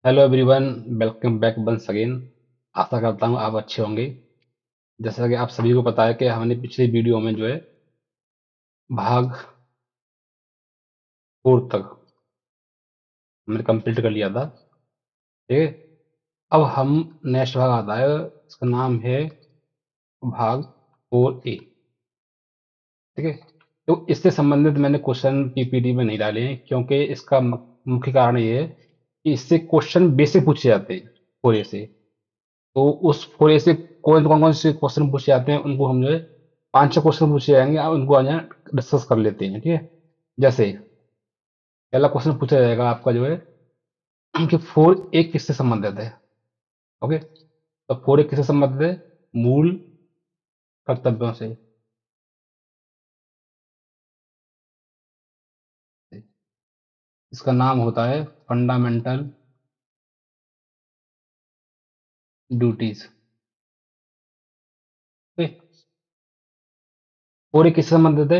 Hello everyone, welcome back once again. आशा करता हूँ आप अच्छे होंगे। जैसा कि आप सभी को पता है कि हमने पिछली वीडियो में जो है भाग 4 तक हमने कंप्लीट कर लिया था। ठीक है। अब हम नेक्स्ट भाग आता है, इसका नाम है भाग 4A। ठीक है। तो इससे संबंधित मैंने क्वेश्चन पीपीटी में नहीं डाले हैं, क्योंकि इसका मुख्य कारण ये है कि इससे क्वेश्चन बेसिक पूछे जाते हैं 4A से। तो उस फोरे से कौन कौन से क्वेश्चन पूछे जाते हैं, उनको हम जो है 5 6 क्वेश्चन पूछे जाएंगे, आप उनको आज डिस्कस कर लेते हैं। ठीक है। जैसे पहला क्वेश्चन पूछा जाएगा आपका जो है कि फोर एक किससे संबंधित है। ओके। तो फोर एक किससे संबंधित है? मूल कर्तव्यों से। इसका नाम होता है फंडामेंटल ड्यूटीज। फोर एक किससे संबंधित है?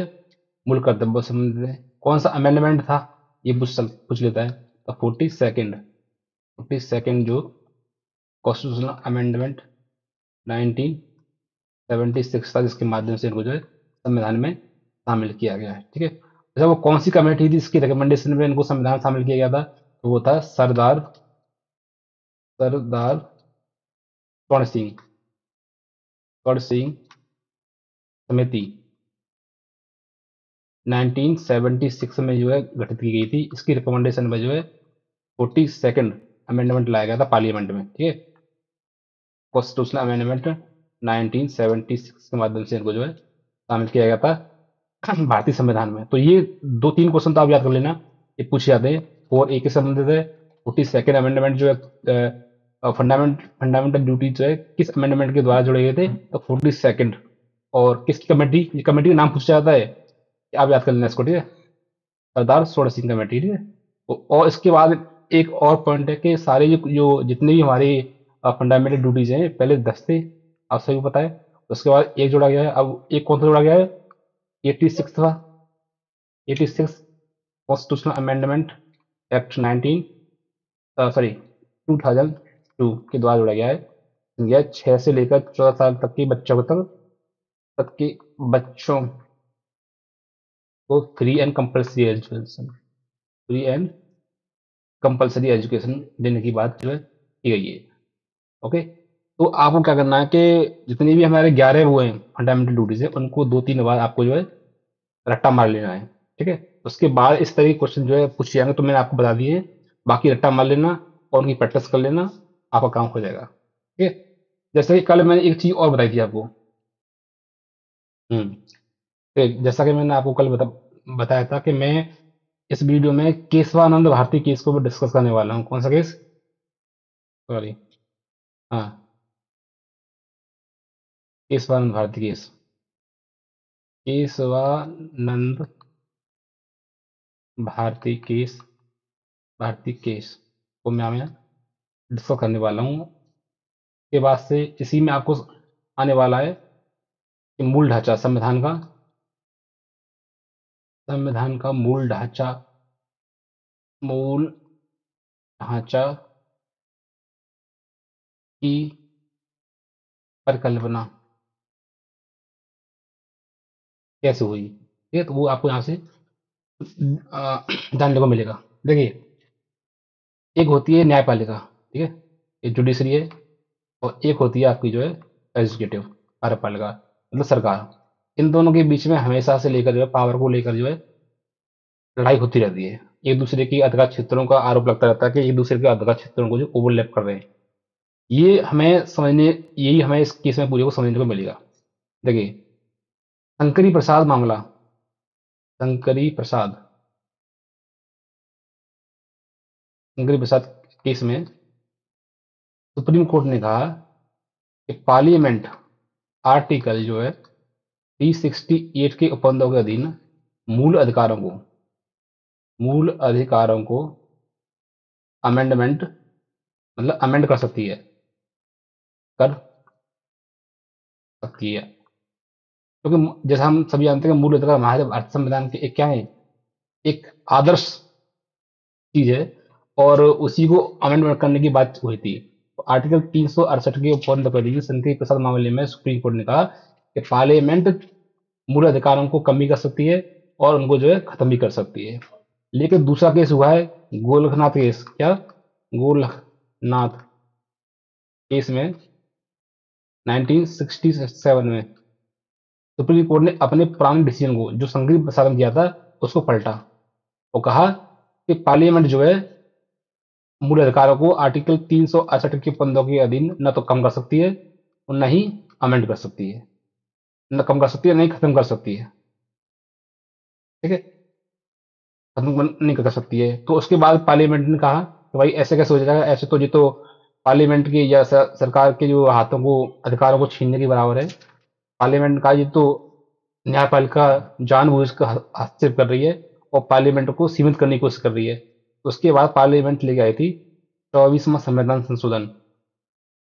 मूल कर्तव्यों से संबंधित है। कौन सा अमेंडमेंट था, ये पूछ लेता है। तो 42nd जो कॉन्स्टिट्यूशनल अमेंडमेंट 1976 था, जिसके माध्यम से इनको जो है संविधान में शामिल किया गया है। ठीक है। अच्छा, वो कौन सी कमेटी थी इसकी रिकमेंडेशन में इनको संविधान में शामिल किया गया था? तो वो था सरदार सरदार स्वर्ण सिंह स्वर्ण सिंह समिति 1976 में जो है गठित की गई थी। इसकी रिकमेंडेशन में जो है 42nd अमेंडमेंट लाया गया था पार्लियामेंट में। ठीक है। कॉन्स्टिट्यूशनल अमेंडमेंट 1976 के माध्यम से इनको जो है शामिल किया गया था भारतीय संविधान में। तो ये 2 3 क्वेश्चन तो आप याद कर लेना, ये पूछे जाते हैं। 4A के संबंधित है। 42nd अमेंडमेंट जो है फंडामेंटल ड्यूटी जो है किस अमेंडमेंट के द्वारा जोड़े गए थे? तो 42nd। और किसकी कमेटी, ये कमेटी का नाम पूछा जाता है, आप याद कर लेना इसको। ठीक है। सरदार सोलह सिंह कमेटी। ठीक है। और इसके बाद एक और पॉइंट है कि सारे जो जितने भी हमारे फंडामेंटल ड्यूटीज हैं, पहले 10 थे, आप सभी को पता है। उसके बाद एक जोड़ा गया है, अब एक कौन सा जोड़ा गया है? 86वां 86 कॉन्स्टिट्यूशनल अमेंडमेंट एक्ट 19 सॉरी 2002 के द्वारा जोड़ा गया है। यह 6 से लेकर 14 साल तक के बच्चों तक के बच्चों को फ्री एंड कंपल्सरी एजुकेशन देने की बात जो है की गई है। ओके। तो आपको क्या करना है कि जितनी भी हमारे 11 वो हैं फंडामेंटल ड्यूटीज है, उनको 2 3 बार आपको जो है रट्टा मार लेना है। ठीक है। उसके बाद इस तरह के क्वेश्चन जो है पूछे जाएंगे, तो मैंने आपको बता दिए हैं। बाकी रट्टा मार लेना और उनकी प्रैक्टिस कर लेना, आपका काम हो जाएगा। ठीक है। जैसे कि कल मैंने एक चीज और बताई थी आपको। हम्म। जैसा कि मैंने आपको कल बताया था कि मैं इस वीडियो में केशवानंद भारती केस को भी डिस्कस करने वाला हूँ। कौन सा केस? सॉरी। हाँ, Kesavananda Bharati case. Kesavananda Bharati case Bharati case को मैं डिस्कस करने वाला हूँ। के बाद से इसी में आपको आने वाला है कि मूल ढांचा संविधान का मूल ढांचा की परिकल्पना कैसे हुई। ठीक है। तो वो आपको यहाँ से जानने को मिलेगा। देखिए, एक होती है न्यायपालिका। ठीक है, ये जुडिशरी है। और एक होती है आपकी जो है एग्जीक्यूटिव, कार्यपालिका, मतलब सरकार। इन दोनों के बीच में हमेशा से लेकर जो है पावर को लेकर जो है लड़ाई होती रहती है। एक दूसरे की अधिकार क्षेत्रों का आरोप लगता रहता है कि एक दूसरे के अधिकार क्षेत्रों को जो ओवरलैप कर रहे हैं। ये हमें समझने यही हमें इस केस में पूरे को समझने को मिलेगा। देखिए, शंकरी प्रसाद मामला, शंकरी प्रसाद शंकरी प्रसाद केस में सुप्रीम कोर्ट ने कहा कि पार्लियामेंट आर्टिकल जो है 368 के उपबंधों के अधीन मूल अधिकारों को अमेंडमेंट मतलब अमेंड कर सकती है। क्योंकि जैसा हम सभी जानते हैं कि मूल अधिकार हमारे भारत संविधान के एक क्या है, एक आदर्श चीज है। और उसी को अमेंडमेंट करने की बात हुई थी। तो आर्टिकल 368 के उपबंध परिधि संतति प्रसाद मामले में सुप्रीम कोर्ट ने कहा कि पार्लियामेंट मूल अधिकारों को कम भी कर सकती है और उनको जो है खत्म भी कर सकती है। लेकिन दूसरा केस हुआ है गोलखनाथ केस। क्या? गोलखनाथ केस में 1967 में सुप्रीम कोर्ट ने अपने पुराने डिसीजन को जो संघीय प्रसारण किया था उसको पलटा और कहा कि पार्लियामेंट जो है मूल अधिकारों को आर्टिकल 368 के बंदों के अधीन न तो कम कर सकती है और न ही अमेंड कर सकती है। न कम कर सकती है, नहीं खत्म कर सकती है। ठीक है, खत्म नहीं कर सकती है। तो उसके बाद पार्लियामेंट ने कहा कि भाई ऐसे कैसे हो जाएगा, ऐसे तो ये तो पार्लियामेंट की या सरकार के जो हाथों को अधिकारों को छीनने के बराबर है। पार्लियामेंट का ये तो न्यायपालिका जानबूझ कर हस्तक्षेप कर रही है और पार्लियामेंट को सीमित करने की कोशिश कर रही है। उसके बाद पार्लियामेंट लेके आई थी 24वां संविधान संशोधन,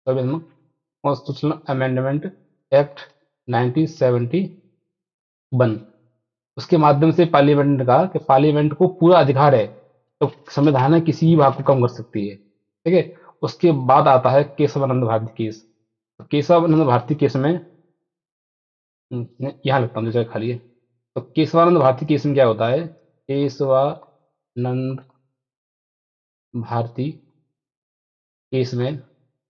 कॉन्स्टिट्यूशनल अमेंडमेंट एक्ट 1971। उसके माध्यम से पार्लियामेंट ने कहा कि पार्लियामेंट को पूरा अधिकार है तो संविधान में किसी भी भाग को कम कर सकती है। ठीक है। उसके बाद आता है केशवानंद भारती केस। तो केशवानंद भारती केस में यहाँ लगता हूँ जगह खाली है। तो केशवानंद भारती केस में क्या होता है? केशवानंद भारती केस में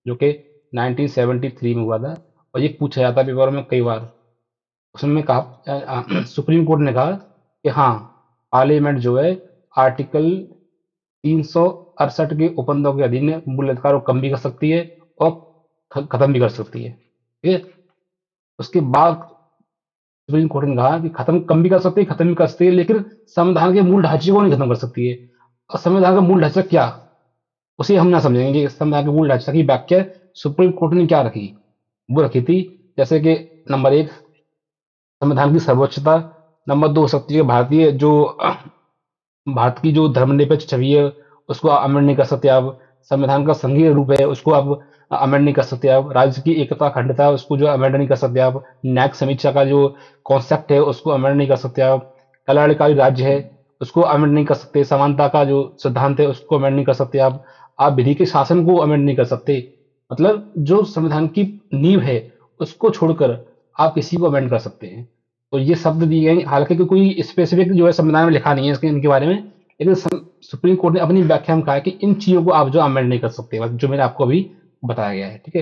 जो कि 1973 में हुआ था और ये पूछा जाता है पेपर में कई बार। उसमें कहा सुप्रीम कोर्ट ने कहा कि हाँ, पार्लियामेंट जो है आर्टिकल 368 के उपबंधों के अधीन मूल अधिकार को कम भी कर सकती है और खत्म भी कर सकती है। ठीक है। उसके बाद सुप्रीम कोर्ट ने कहा कि खत्म कम भी कर सकती है, खत्म भी कर सकती है, लेकिन संविधान के मूल ढांचे को नहीं खत्म कर सकती है। और संविधान का मूल ढांचा क्या, उसे हम ना समझेंगे कि संविधान के मूल ढांचा की व्याख्या सुप्रीम कोर्ट ने क्या रखी। वो रखी थी जैसे कि नंबर एक, संविधान की सर्वोच्चता। नंबर दो हो सकती है भारतीय जो भारत की जो धर्मनिरपेक्ष छवि है उसको अमेंड नहीं कर सकते आप। संविधान का संघीय रूप है उसको आप अमेंड नहीं कर सकते आप। राज्य की एकता अखंडता है उसको जो अमेंड नहीं कर सकते आप। न्यायिक समीक्षा का जो कॉन्सेप्ट है उसको अमेंड नहीं कर सकते आप। कल्याणकारी राज्य है उसको अमेंड नहीं कर सकते। समानता का जो सिद्धांत है उसको अमेंड नहीं कर सकते आप विधि के शासन को अमेंड नहीं कर सकते। मतलब जो संविधान की नींव है उसको छोड़कर आप किसी को अमेंड कर सकते हैं। तो ये शब्द दिए गए हैं, हालांकि कोई स्पेसिफिक जो है संविधान में लिखा नहीं है इसके इनके बारे में, लेकिन सुप्रीम कोर्ट ने अपनी व्याख्या में कहा है कि इन चीजों को आप जो अमेंड नहीं कर सकते, जो मैंने आपको अभी बताया गया है। ठीक है।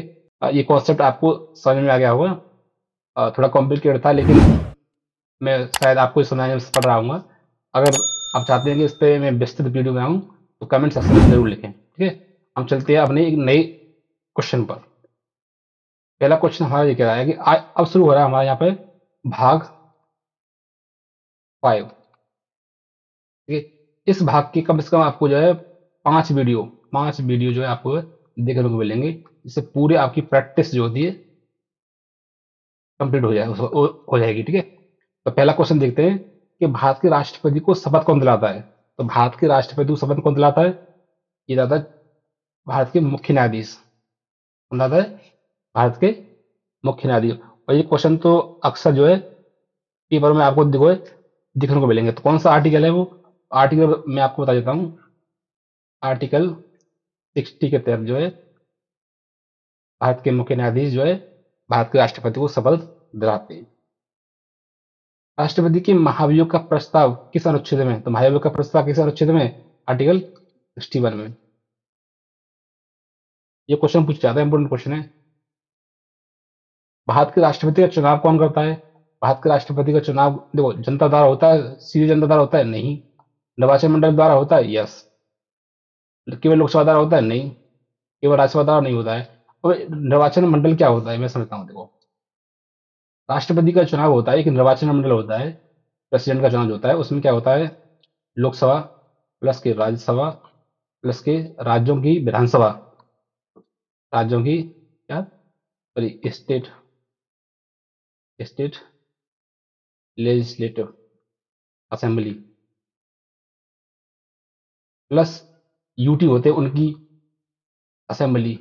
ये कॉन्सेप्ट आपको समझ में आ गया होगा। थोड़ा कॉम्प्लिकेटेड था लेकिन मैं शायद आपको समझाने में पड़ रहा हूँ। अगर आप चाहते हैं कि इस पर मैं विस्तृत वीडियो बनाऊँ तो कमेंट सेक्शन में जरूर लिखें। ठीक है। हम चलते हैं अपने एक नए क्वेश्चन पर। पहला क्वेश्चन हमारा ये कह रहा है कि अब शुरू हो रहा है हमारे यहाँ पे भाग 5। ठीक है। इस भाग के कम से कम आपको जो है 5 वीडियो जो है आपको देखने को मिलेंगे, जिससे पूरे आपकी प्रैक्टिस जो होती है कंप्लीट हो जाए हो जाएगी। ठीक है। तो पहला क्वेश्चन देखते हैं कि भारत के राष्ट्रपति को शपथ कौन दिलाता है। तो भारत के राष्ट्रपति को शपथ कौन दिलाता है? ये दिलाता है भारत के मुख्य न्यायाधीश। कौन दिलाता है? भारत के मुख्य न्यायाधीश। और ये क्वेश्चन तो अक्सर जो है पेपर में आपको दिखने को मिलेंगे। तो कौन सा आर्टिकल है वो? आर्टिकल मैं आपको बता देता हूँ। आर्टिकल 60 के तहत जो है भारत के मुख्य न्यायाधीश जो है भारत के राष्ट्रपति को शपथ दिलाते हैं। राष्ट्रपति के महाभियोग का प्रस्ताव किस अनुच्छेद में? तो महाभियोग का प्रस्ताव किस अनुच्छेद में? आर्टिकल 61 में। ये क्वेश्चन पूछ जाता है, इंपोर्टेंट क्वेश्चन है। भारत के राष्ट्रपति का चुनाव कौन करता है? भारत के राष्ट्रपति का चुनाव देखो जनता द्वारा होता है, सीधे जनता द्वारा होता है नहीं। निर्वाचन मंडल द्वारा होता है, यस। केवल लोकसभा द्वारा होता है, नहीं। केवल राज्यसभा द्वारा नहीं होता है। अब निर्वाचन मंडल क्या होता है मैं समझता हूँ। देखो राष्ट्रपति का चुनाव होता है एक निर्वाचन मंडल होता है। प्रेसिडेंट का चुनाव जो होता है उसमें क्या होता है? लोकसभा प्लस के राज्यसभा प्लस के राज्यों की विधानसभा, राज्यों की क्या, sorry, state state legislative assembly plus UT होते हैं उनकी असेंबली।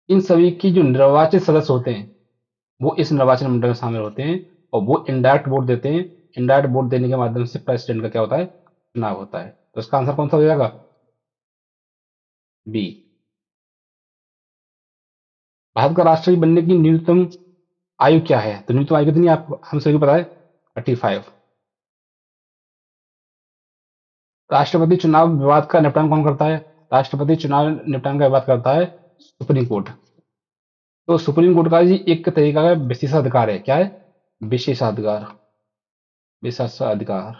इन सभी की जो निर्वाचित सदस्य होते हैं वो इस निर्वाचन मंडल में शामिल होते हैं और वो इनडायरेक्ट वोट देते हैं। इनडायरेक्ट वोट देने के माध्यम से प्रेसिडेंट का क्या होता है? चुनाव होता है। तो इसका आंसर कौन सा हो जाएगा? बी। भारत का राष्ट्रपति बनने की न्यूनतम आयु क्या है? तो न्यूनतम आयु कितनी है? आप हम सभी को पता है, 35। राष्ट्रपति चुनाव विवाद का निपटान कौन करता है? राष्ट्रपति चुनाव निपटान का विवाद करता है सुप्रीम कोर्ट। तो सुप्रीम कोर्ट का जी एक तरीका का विशेषाधिकार है। क्या है? विशेषाधिकार। विशेषाधिकार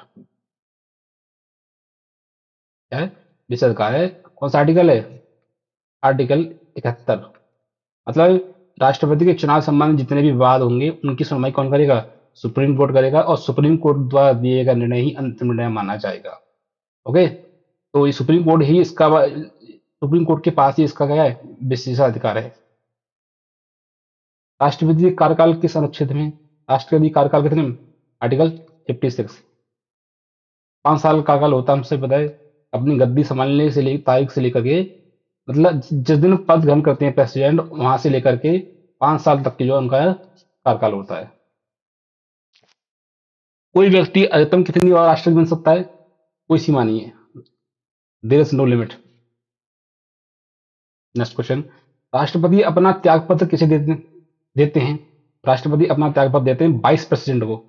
क्या है? विशेषाधिकार है। कौन सा आर्टिकल है? आर्टिकल 71। मतलब राष्ट्रपति के चुनाव संबंधी जितने भी विवाद होंगे उनकी सुनवाई कौन करेगा? सुप्रीम कोर्ट करेगा, और सुप्रीम कोर्ट द्वारा दिए गए निर्णय ही अंतिम निर्णय माना जाएगा। ओके, तो ये सुप्रीम कोर्ट ही इसका सुप्रीम कोर्ट के पास ही इसका क्या है? विशेषाधिकार है। राष्ट्रपति के कार्यकाल किस अनुच्छेद में? राष्ट्रपति कार्यकाल कितने में? आर्टिकल 56। 5 साल का कार्यकाल होता है, हमसे बताए। अपनी गद्दी संभालने से तारीख से लेकर के, मतलब जिस दिन पद ग्रहण करते हैं प्रेसिडेंट, वहां से लेकर के 5 साल तक की जो उनका कार्यकाल होता है। कोई व्यक्ति अधिकतम कितनी बार राष्ट्रपति बन सकता है? कोई सीमा नहीं है। There is no limit. Next question. राष्ट्रपति अपना त्यागपत्र किसे देते हैं? राष्ट्रपति अपना त्यागपत्र देते हैं वाइस प्रेसिडेंट को।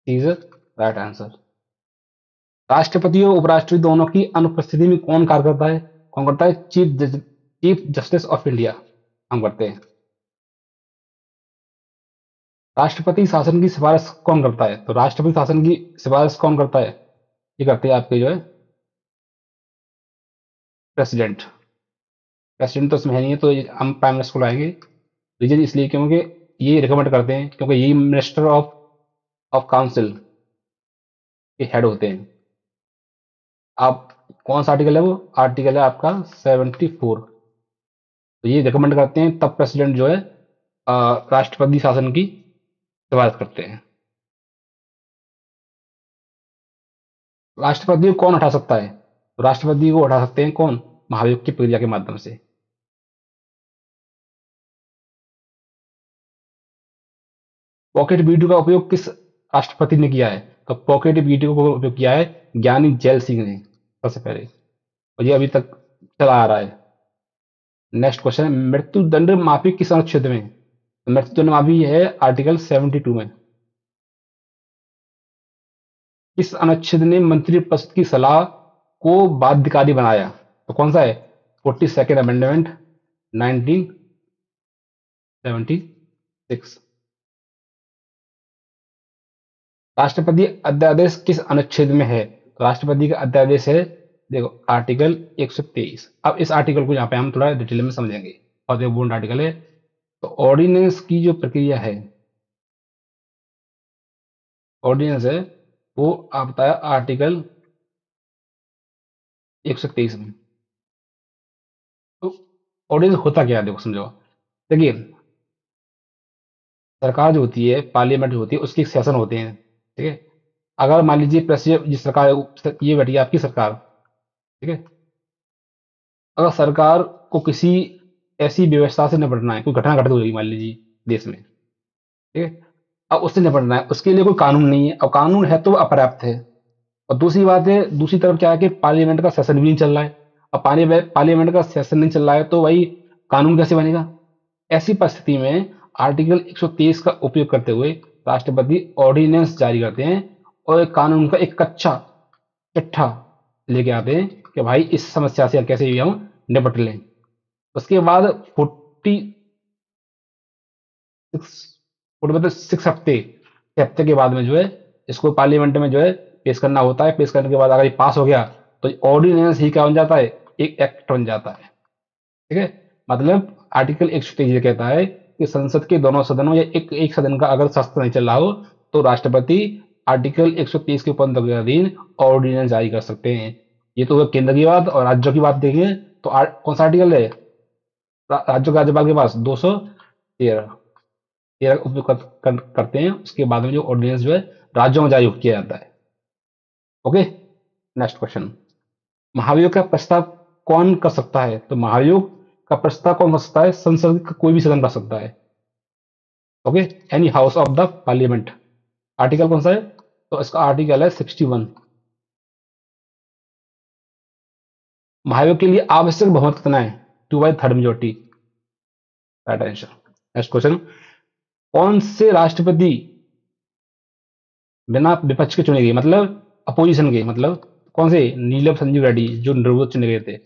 Is right answer. राष्ट्रपति और उपराष्ट्रपति दोनों की अनुपस्थिति में कौन कार्य करता है? कौन करता है? चीफ जस्टिस ऑफ इंडिया हम करते हैं। राष्ट्रपति शासन की सिफारिश कौन करता है? तो राष्ट्रपति शासन की सिफारिश कौन करता है? ये करते हैं आपके जो है प्रेसिडेंट। प्रेसिडेंट तो इसमें है नहीं है, तो हम प्राइम मिनिस्टर को लाएंगे। रीजन इसलिए क्योंकि ये रिकमेंड करते हैं, क्योंकि यही मिनिस्टर ऑफ काउंसिल के हेड होते हैं। आप कौन सा आर्टिकल है? वो आर्टिकल है आपका 74। तो ये रिकमेंड करते हैं, तब प्रेसिडेंट जो है राष्ट्रपति शासन की सिफारिश करते हैं। राष्ट्रपति को कौन हटा सकता है? तो राष्ट्रपति को हटा सकते हैं कौन? महाभियोग की प्रक्रिया के माध्यम से। पॉकेट वीडियो का उपयोग किस राष्ट्रपति ने किया है? तो पॉकेट वीडियो का उपयोग किया है ज्ञानी जैल सिंह ने सबसे पहले, और ये अभी तक चला आ रहा है। नेक्स्ट क्वेश्चन है, मृत्यु दंड माफी किस अनुच्छेद में? तो मृत्यु दंड माफी है आर्टिकल 72 में। किस अनुच्छेद ने मंत्रिपरिषद की सलाह को बाध्यकारी बनाया? तो कौन सा है? 42nd amendment, 1976। राष्ट्रपति अध्यादेश किस अनुच्छेद में है? तो राष्ट्रपति का अध्यादेश है, देखो, आर्टिकल 123। अब इस आर्टिकल को यहाँ पे हम थोड़ा डिटेल में समझेंगे, और जो बोर्ड आर्टिकल है। तो ऑर्डिनेंस की जो प्रक्रिया है, ऑर्डिनेंस है, वो आप बताया आर्टिकल 123 में। तो ऑर्डिनेंस होता क्या है, देखो समझो। देखिए, सरकार जो होती है, पार्लियामेंट जो होती है, उसके एक सेशन होते हैं, ठीक है। अगर मान लीजिए प्रेसिडेंट, जिस सरकार ये बैठी है आपकी सरकार, ठीक है। अगर सरकार को किसी ऐसी व्यवस्था से निपटना है, कोई घटना घटित हो गई मान लीजिए देश में, ठीक है। अब उससे निपटना है, उसके लिए कोई कानून नहीं है, और कानून है तो वो अपर्याप्त है। और दूसरी बात है, दूसरी तरफ क्या है कि पार्लियामेंट का सेशन भी नहीं चल रहा है। अब पार्लियामेंट का सेशन नहीं चल रहा है, तो भाई कानून कैसे बनेगा? ऐसी परिस्थिति में आर्टिकल 123 का उपयोग करते हुए राष्ट्रपति ऑर्डिनेंस जारी करते हैं, और एक कानून का एक कच्चा चिट्ठा लेके आते हैं कि भाई इस समस्या से कैसे भी हम निपट लें। उसके बाद 6 हफ्ते के बाद में जो है इसको पार्लियामेंट में जो है पेश करना होता है। पेश करने के बाद अगर ये पास हो गया, तो ऑर्डिनेंस ही क्या बन जाता है? एक एक्ट बन जाता है, ठीक है। मतलब आर्टिकल 123 ये कहता है कि संसद के दोनों सदनों या एक एक सदन का अगर सत्र नहीं चल रहा हो, तो राष्ट्रपति आर्टिकल 123 के उपबंध के अधीन ऑर्डिनेंस जारी कर सकते हैं। ये तो हुआ केंद्र की बात। और राज्यों की बात देखें तो कौन सा आर्टिकल है राज्यों के राज्यपाल के पास? 213। तेरह उपयोग करते हैं। उसके बाद में जो ऑर्डिनेंस जो है राज्यों में जारी किया जाता है। Okay, next question. महाभियोग का प्रस्ताव कौन कर सकता है? तो महाभियोग का प्रस्ताव कौन कर सकता है? संसद का कोई भी सदन कर सकता है। Okay, any house of the parliament. Article कौन सा है? तो इसका आर्टिकल है 61। महाभियोग के लिए आवश्यक बहुमत कितना है? 2/3 majority. Right answer. Next question, कौन से राष्ट्रपति बिना विपक्ष के चुने गए, मतलब अपोजिशन के, मतलब कौन से? नीलम संजीव रेड्डी जो निर्विरोध चुने गए थे।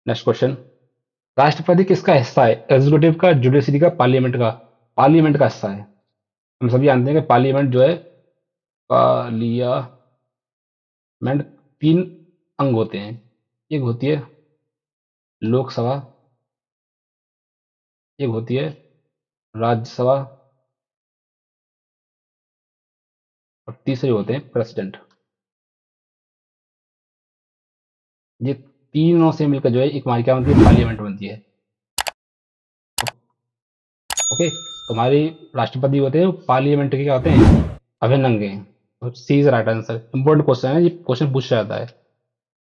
नेक्स्ट क्वेश्चन, राष्ट्रपति किसका हिस्सा है? एग्जीक्यूटिव का, जुडिशरी का, पार्लियामेंट का? पार्लियामेंट का हिस्सा है। हम सभी जानते हैं कि पार्लियामेंट जो है, पार्लियामेंट 3 अंग होते हैं। एक होती है लोकसभा, एक होती है राज्यसभा, और तीसरे होते हैं प्रेसिडेंट। ये तीनों से मिलकर जो है एक हमारी क्या बनती है? पार्लियामेंट बनती है। ओके, तो हमारे राष्ट्रपति होते हैं पार्लियामेंट के, क्या होते हैं? अभिन्न अंग हैं। तो C is right answer. Important question है, ये क्वेश्चन पूछा जाता है।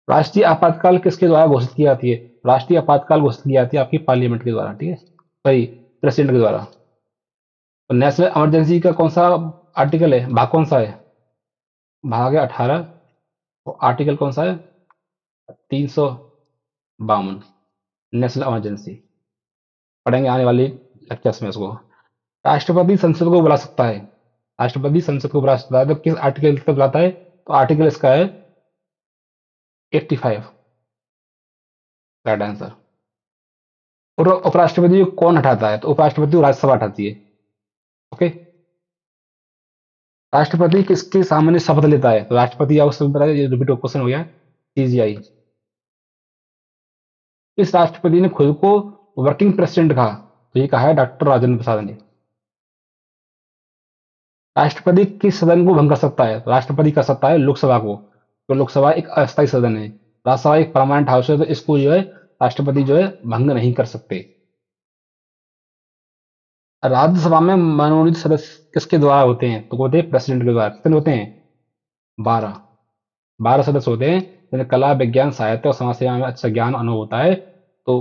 राष्ट्रीय आपातकाल किसके द्वारा घोषित की जाती है? राष्ट्रीय आपातकाल घोषित की जाती है आपकी पार्लियामेंट के द्वारा, ठीक है, सही, प्रेसिडेंट के द्वारा। तो नेशनल इमरजेंसी का कौन सा आर्टिकल है, भाग कौन सा है? भाग है 18। और आर्टिकल कौन सा है? 352, नेशनल इमरजेंसी। पढ़ेंगे आने वाली लेक्चर्स में इसको। राष्ट्रपति संसद को बुला सकता है, राष्ट्रपति संसद को बुला सकता है, तो किस आर्टिकल तक बुलाता है? तो आर्टिकल इसका है 85। Right answer. और उपराष्ट्रपति को कौन हटाता है? तो उपराष्ट्रपति को राज्यसभा हटाती है। ओके, राष्ट्रपति किसके सामने शपथ लेता है? तो राष्ट्रपति या उससे ये रिपीट क्वेश्चन हो गया, सीजीआई। इस राष्ट्रपति ने खुद को वर्किंग प्रेसिडेंट कहा? तो ये कहा है डॉक्टर राजेंद्र प्रसाद ने। राष्ट्रपति किस सदन को भंग कर सकता है? तो राष्ट्रपति कर सकता है लोकसभा को। तो लोकसभा एक अस्थायी सदन है, राज्यसभा एक परमानेंट हाउस है, तो इसको जो है राष्ट्रपति जो है भंग नहीं कर सकते। राज्यसभा में मनोनीत सदस्य किसके द्वारा होते हैं? तो होते हैं प्रेसिडेंट के द्वारा। कितने होते हैं? 12। 12 सदस्य होते हैं, जिन्हें कला, विज्ञान, साहित्य और समाज सेवा में अच्छा ज्ञान अनुभव होता है। तो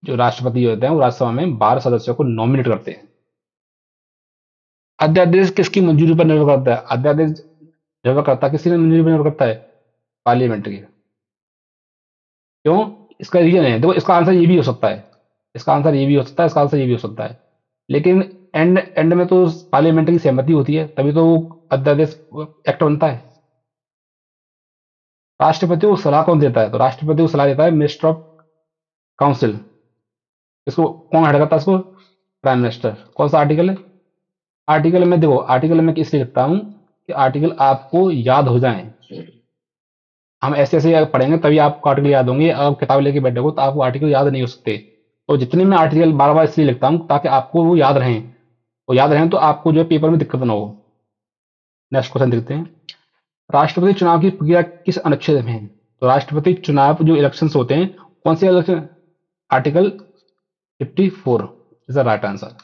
जो राष्ट्रपति होते हैं वो राज्यसभा में 12 सदस्यों को नॉमिनेट करते हैं। अध्यादेश किसकी मंजूरी पर निर्भर करता है? अध्यादेश निर्भर करता है, किसकी मंजूरी पर निर्भर करता है? पार्लियामेंट की। क्यों? इसका रीजन है, देखो इसका आंसर ये भी हो सकता है, इसका आंसर ये भी हो सकता है, इसका आंसर ये भी हो सकता है, लेकिन एंड एंड में तो पार्लियामेंट की सहमति होती है, तभी तो अध्यादेश एक्ट बनता है। राष्ट्रपति को सलाह कौन देता है? तो राष्ट्रपति को सलाह देता है मिनिस्टर ऑफ काउंसिल। इसको कौन हेड करता है? इसको प्राइम मिनिस्टर। कौन सा आर्टिकल है? आर्टिकल में देखो, आर्टिकल में इसलिए लिखता हूं कि आर्टिकल आपको याद हो जाए। हम ऐसे ऐसे पढ़ेंगे तभी आपको आर्टिकल याद होंगे, अगर किताब लेके बैठोगे तो आपको आर्टिकल याद नहीं हो सकते। तो जितने मैं आर्टिकल बार बार इसलिए लिखता हूँ ताकि आपको वो याद रहें, और याद रहें तो आपको जो है पेपर में दिक्कत ना हो। नेक्स्ट क्वेश्चन देखते हैं, राष्ट्रपति चुनाव की प्रक्रिया किस अनुच्छेद में है? तो राष्ट्रपति चुनाव जो इलेक्शंस होते हैं, कौन से election? Article 54 is the right answer.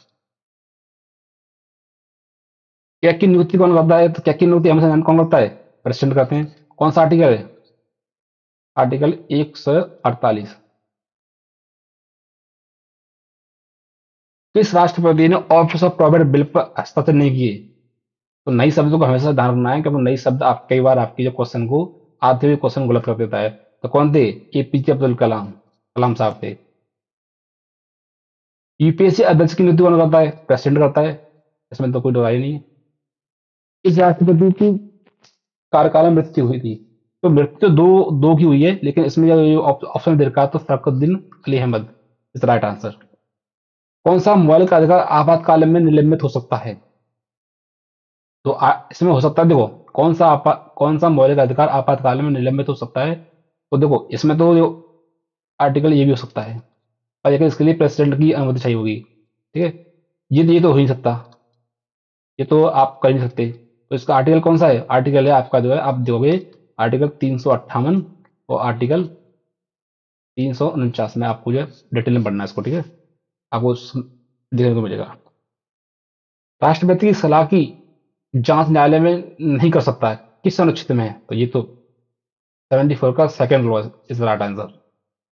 CAG की नियुक्ति कौन करता है? तो कैग की नियुक्ति हमेशा कौन करता है? प्रेसिडेंट करते हैं। कौन सा आर्टिकल है? आर्टिकल 148। किस राष्ट्रपति ने ऑफिस ऑफ प्रोविडेंट बिल पर हस्ताक्षर नहीं किए? तो नई शब्दों को हमेशा ध्यान रखना है, क्योंकि नई शब्द आप कई बार आपकी जो क्वेश्चन को आते हुए क्वेश्चन गलत कर देता है। तो कौन थे? एपीजे अब्दुल कलाम, कलाम साहब थे। यूपीएससी अध्यक्ष की नियुक्ति कौन करता है? प्रेसिडेंट करता है, इसमें तो कोई दोहराई नहीं है। इस राष्ट्रपति की कार्यकाल में मृत्यु हुई थी? तो मृत्यु दो दो की हुई है, लेकिन इसमें जो ऑप्शन दे रखा है तो Fakhruddin Ali Ahmed is right answer. कौन सा मौलिक अधिकार आपातकाल में निलंबित हो सकता है? तो इसमें हो सकता है, देखो कौन सा मौलिक अधिकार आपातकाल में निलंबित हो सकता है? तो देखो इसमें तो जो आर्टिकल ये भी हो सकता है, और लेकिन इसके लिए प्रेसिडेंट की अनुमति चाहिए होगी, ठीक है। ये तो हो ही नहीं सकता, ये तो आप कर ही नहीं सकते। तो इसका आर्टिकल कौन सा है? आर्टिकल है आपका जो है, आप देखोगे आर्टिकल 358 और आर्टिकल 349 में आपको जो है डिटेल में पढ़ना है इसको, ठीक है, आपको देखने को मिलेगा। राष्ट्रपति की सलाह की जांच न्यायालय में नहीं कर सकता है, किस अनुच्छेद में है? तो ये तो 74 का second law is right answer.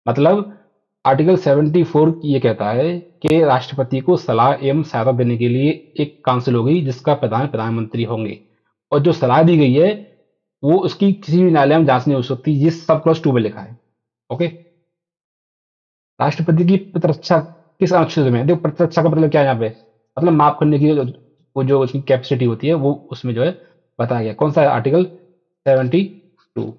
मतलब आर्टिकल 74 ये कहता है कि राष्ट्रपति को सलाह एवं सहायता देने के लिए एक काउंसिल होगी जिसका प्रधान प्रधानमंत्री होंगे, और जो सलाह दी गई है वो उसकी किसी भी न्यायालय में जांच नहीं हो सकती, ये सब क्लॉज 2 में लिखा है। ओके। राष्ट्रपति की प्रतिरक्षा किस अनुच्छेद में? देखो प्रतिरक्षा का मतलब क्या है यहाँ पे, मतलब माफ करने की वो जो उसकी कैपेसिटी होती है वो उसमें जो है बताया गया। कौन सा है? आर्टिकल 72।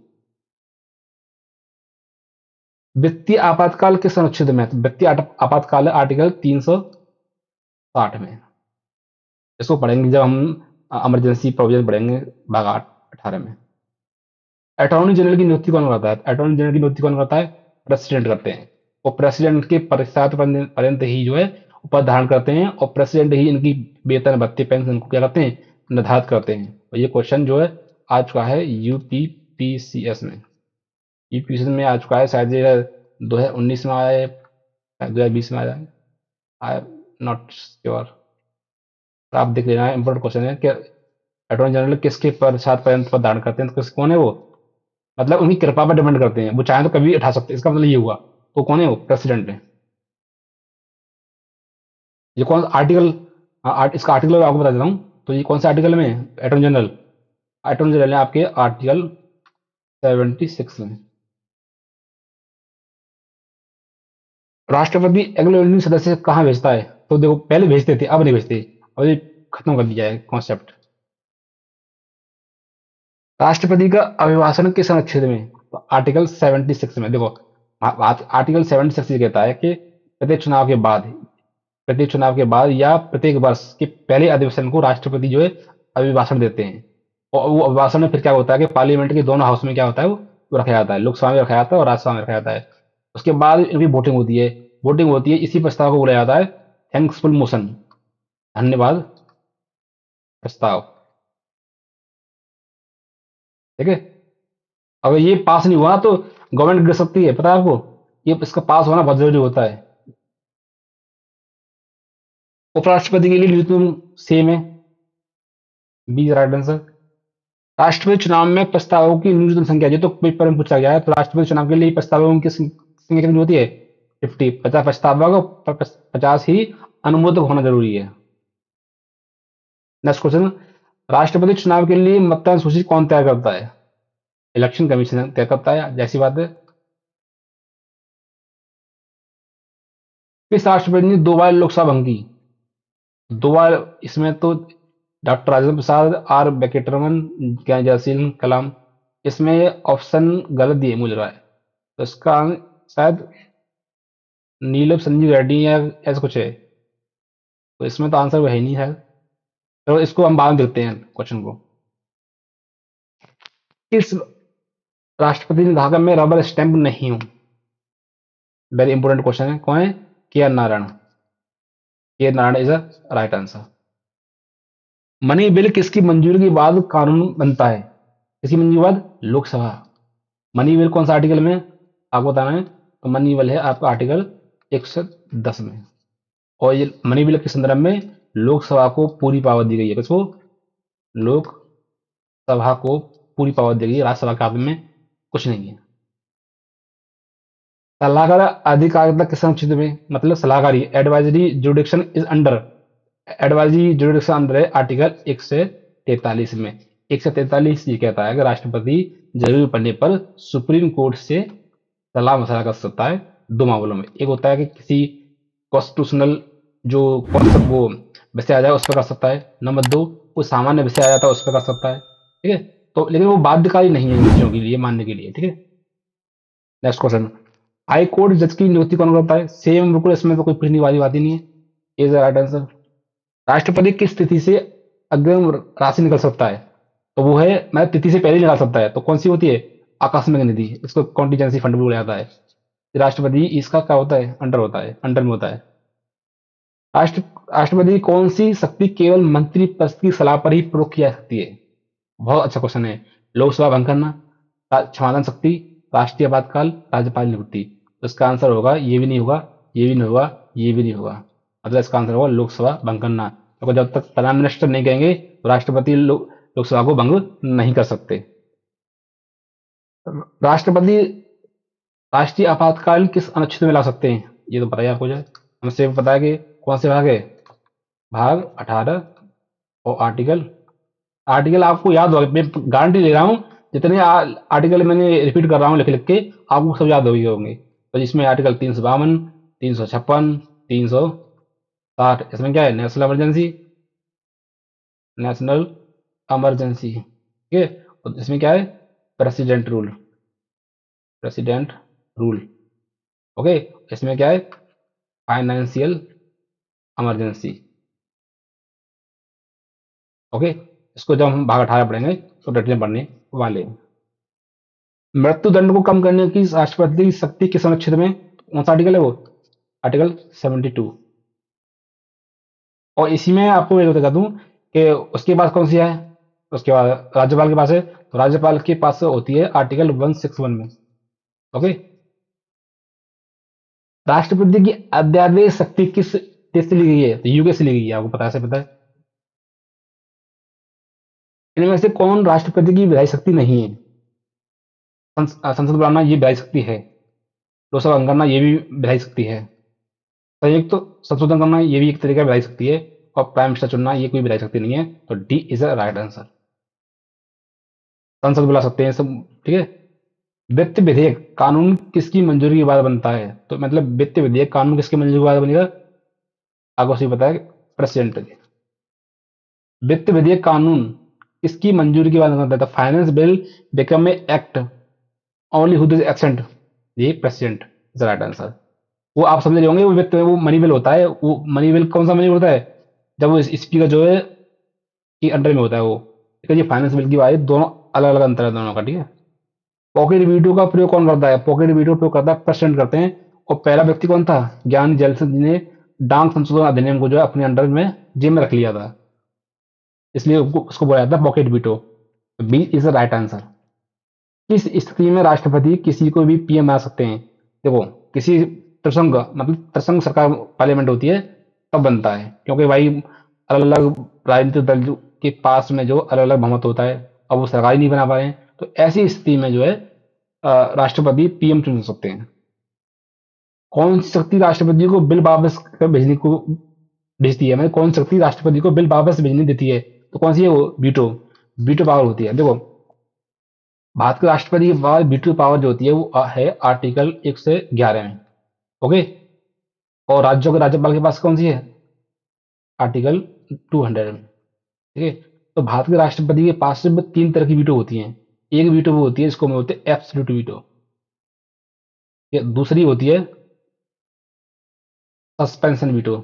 वित्तीय आपातकाल किस अनुच्छेद में है? तो वित्तीय आपातकाल है आर्टिकल 360 में। इसको पढ़ेंगे जब हम इमरजेंसी प्रोविजन पढ़ेंगे भाग 18 में। अटॉर्नी जनरल की नियुक्ति कौन करता है? अटॉर्नी जनरल की नियुक्ति कौन करता है? प्रेसिडेंट करते हैं। और प्रेसिडेंट के पश्चात पर्यंत ही जो है पद धारण करते हैं, और प्रेसिडेंट ही इनकी वेतन भत्ते पेंशन को क्या करते हैं? निर्धारित करते हैं। और ये क्वेश्चन जो है आ चुका है यूपीपीसीएस में। यूपीपीसीएस में आ चुका है, शायद ये 2019 में आया है, शायद 2020 में आया है, आई एम नॉट श्योर। आप देख लेना, इंपॉर्टेंट क्वेश्चन है कि अटॉर्नी जनरल किसके पश्चात पर्यंत पद धारण करते हैं, तो कौन है वो? मतलब उनकी कृपा पर डिपेंड करते हैं, वो चाहे तो कभी उठा सकते हैं, इसका मतलब ये हुआ। तो कौन है वो? प्रेसिडेंट है। ये कौन आर्टिकल? इसका आर्टिकल आपको बता देता हूँ। तो ये कौन सा आर्टिकल में है? Attorney general. अटॉर्नी जनरल है आपके आर्टिकल 76 में। राष्ट्रपति अगले सदस्य कहाँ भेजता है? तो देखो पहले भेजते थे, अब नहीं भेजते, अब ये खत्म कर दिया है कॉन्सेप्ट। राष्ट्रपति का अभिभाषण किस अनुच्छेद में? तो आर्टिकल 76 में। देखो आर्टिकल 76 ये कहता है कि प्रत्येक चुनाव के बाद या प्रत्येक वर्ष के पहले अधिवेशन को राष्ट्रपति जो है अभिभाषण देते हैं। और वो अभिभाषण में फिर क्या होता है कि पार्लियामेंट के दोनों हाउस में क्या होता है, वो रखा जाता है, लोकसभा में रखा जाता है और राज्यसभा में रखा जाता है। उसके बाद इनकी वोटिंग होती है। वोटिंग होती है, इसी प्रस्ताव को बोला जाता है थैंक्सफुल मोशन, धन्यवाद प्रस्ताव। ठीक है। अगर ये पास नहीं हुआ तो गवर्नमेंट गिर सकती है, पता है आपको? ये इसका पास होना बहुत जरूरी होता है। उपराष्ट्रपति के लिए न्यूनतम सेम है, बी राइट आंसर। राष्ट्रपति चुनाव में प्रस्तावों की न्यूनतम संख्या, जो तो पेपर में पूछा गया है, तो राष्ट्रपति चुनाव के लिए प्रस्तावों की संख्या कितनी होती है? 50। 50 प्रस्तावक और 50 ही अनुमोदक होना जरूरी है। नेक्स्ट क्वेश्चन, राष्ट्रपति चुनाव के लिए मतदान सूची कौन तैयार करता है? इलेक्शन कमीशन तय करता है, जैसी बात है। किस राष्ट्रपति ने 2 बार लोकसभा भंग की? 2 बार, इसमें तो डॉक्टर राजेंद्र प्रसाद, आर वेंकटरमन, जयसिंह कलाम। इसमें ऑप्शन गलत दिए मुझे लग रहा है, तो इसका शायद नीलम संजीव रेड्डी या ऐसा कुछ है। तो इसमें तो आंसर वो है ही नहीं है। तो इसको हम बाद में देखते हैं क्वेश्चन को। किस राष्ट्रपति ने कहा कि मैं रबर स्टैंप नहीं हूं? वेरी इंपॉर्टेंट क्वेश्चन है। कौन है? के R Narayan. K R Narayan is a right answer. Money bill किसकी मंजूरी के बाद कानून बनता है? किसकी मंजूरी के बाद? लोकसभा। मनी बिल कौन सा आर्टिकल में आपको बताना है? तो मनी बिल है आपका आर्टिकल 110 में। और ये मनी बिल के संदर्भ में लोकसभा को पूरी पावर दी गई है। किसको? लोकसभा को पूरी पावर दी गई है, राज्यसभा के हाथ में कुछ नहीं है। सलाहकार अधिकारिता किस अनुच्छेद में? मतलब सलाहकारी advisory jurisdiction is under, advisory jurisdiction under है आर्टिकल 143 में। 143 ये कहता है कि राष्ट्रपति जरूरी पड़ने पर सुप्रीम कोर्ट से सलाह मशवरा कर सकता है 2 मामलों में। एक होता है कि किसी कॉन्स्टिट्यूशनल जो कॉन्सेप्ट वो विषय आ जाए उस पर कर सकता है। नंबर 2, कोई सामान्य विषय आ जाता है उस पर कर सकता है। ठीक है। तो लेकिन वो बाध्यकारी नहीं है इन विषयों के लिए मानने के लिए। ठीक है। नेक्स्ट क्वेश्चन, हाई कोर्ट जज की नियुक्ति कौन करता है? सेम बिल्कुल, इसमें तो कोई पूछने वाली बात ही नहीं है। Is right answer. राष्ट्रपति किस तिथि से अग्रिम राशि निकल सकता है? तो वो है, मतलब तिथि से पहले ही निकाल सकता है। तो कौन सी होती है? आकस्मिक निधि, इसको कॉन्टीजेंसी फंड भी बोला जाता है। राष्ट्रपति इसका क्या होता है? अंडर होता है, अंडर में होता है। राष्ट्र राष्ट्रपति की कौन सी शक्ति केवल मंत्री परिषद की सलाह पर ही प्रयोग की जा सकती है? बहुत अच्छा क्वेश्चन है। लोकसभा भंग करना, क्षमादान शक्ति, राष्ट्रीय आपातकाल, राज्यपाल नियुक्ति। तो इसका आंसर होगा ये भी नहीं होगा, ये भी नहीं होगा, ये भी नहीं होगा। मतलब इसका आंसर होगा लोकसभा भंग करना, क्योंकि जब तक प्रधान मिनिस्टर नहीं कहेंगे तो राष्ट्रपति लोकसभा को भंग नहीं कर सकते। राष्ट्रपति राष्ट्रीय आपातकाल किस अनुच्छेद में ला सकते हैं? ये तो पता ही आपको, जाए हमसे पता है कि कौन से भाग है? भाग 18 और आर्टिकल, आर्टिकल आपको याद होगा, मैं गारंटी ले रहा हूं जितने आर्टिकल मैंने रिपीट कर रहा हूँ लिख लिख के, आपको सब याद हो गए होंगे। तो जिसमें आर्टिकल 352, 356, 360, इसमें क्या है, नेशनल इमरजेंसी, नेशनल इमरजेंसी, ठीक है। और इसमें क्या है, president rule, president rule, okay. इसमें क्या है, फाइनेंशियल इमरजेंसी, ओके। इसको जब हम भाग 18 पढ़ेंगे तो डिटेल पढ़ने वाले हैं। मृत्युदंड को कम करने की राष्ट्रपति की शक्ति किस अनुच्छेद में, कौन सा आर्टिकल है वो, आर्टिकल 72। और इसी में आपको ये बता दूं कि उसके पास कौन सी है, उसके बाद राज्यपाल के पास है, तो राज्यपाल के पास होती है आर्टिकल 161 में, ओके। राष्ट्रपति की अध्यादेश शक्ति किस देश से ली गई है, तो यूके से ली गई है, आपको पता है, से पता है। इनमें से कौन राष्ट्रपति की विधायी शक्ति नहीं है, संसद बुलाना ये विधायी शक्ति है, लोकसभा भंग करना ये भी विधायी शक्ति है, संयुक्त तो संशोधन करना ये भी एक तरीका विधायी शक्ति है, और प्राइम मिनिस्टर चुनना ये कोई विधायी शक्ति नहीं है। तो D is a right answer, संसद बुला सकते हैं सब, ठीक है। वित्त विधेयक कानून किसकी मंजूरी के बाद बनता है, तो मतलब वित्त विधेयक कानून किसकी मंजूरी के बाद बनेगा, आपको सही पता है, प्रेसिडेंट की। वित्त विधेयक कानून किसकी मंजूरी के बाद बनता है, तो finance bill become a act only who this accent, ये प्रेसिडेंट इज राइट आंसर। वो आप समझ रहे होंगे, वो वित्त वो मनी बिल होता है, वो मनी बिल कौन सा मनी बिल होता है, जब वो स्पीकर जो है कि अंडर में होता है वो, ठीक है। ये फाइनेंस बिल की बात है, दोनों अलग अलग अंतर है दोनों का, ठीक है। पॉकेट वीटो का प्रयोग कौन करता है, पॉकेट वीटो प्रयोग करता है प्रेसिडेंट करते हैं। और पहला व्यक्ति कौन था, ज्ञान जैलसन जी ने डांग संशोधन अधिनियम को जो है अपने अंडर में जेब में रख लिया था, इसलिए उसको बोला जाता है pocket veto. B is the right answer. किस स्थिति में राष्ट्रपति किसी को भी पीएम बना सकते हैं, देखो किसी प्रसंग मतलब प्रसंग सरकार पार्लियामेंट होती है तब बनता है, क्योंकि भाई अलग अलग राजनीतिक दल के पास में जो अलग अलग बहुमत होता है, अब वो सरकार ही नहीं बना पा रहे हैं, तो ऐसी स्थिति में जो है राष्ट्रपति पीएम चुन सकते हैं। कौन सी शक्ति राष्ट्रपति को बिल वापस भेजने को भेजती है, मतलब कौन सी शक्ति राष्ट्रपति को बिल वापस भेजने देती है, तो कौन सी है वो, वीटो, वीटो पावर होती है। देखो भारत के राष्ट्रपति के पास वीटो पावर जो होती है वो है आर्टिकल 111 में, ओके। और राज्यों के राज्यपाल के पास कौन सी है, आर्टिकल 200 में, ठीक है। तो भारत के राष्ट्रपति के पास सिर्फ 3 तरह की वीटो होती हैं। एक वीटो वो होती है जिसको हम बोलते हैं एब्सोल्यूट वीटो, दूसरी होती है सस्पेंशन वीटो,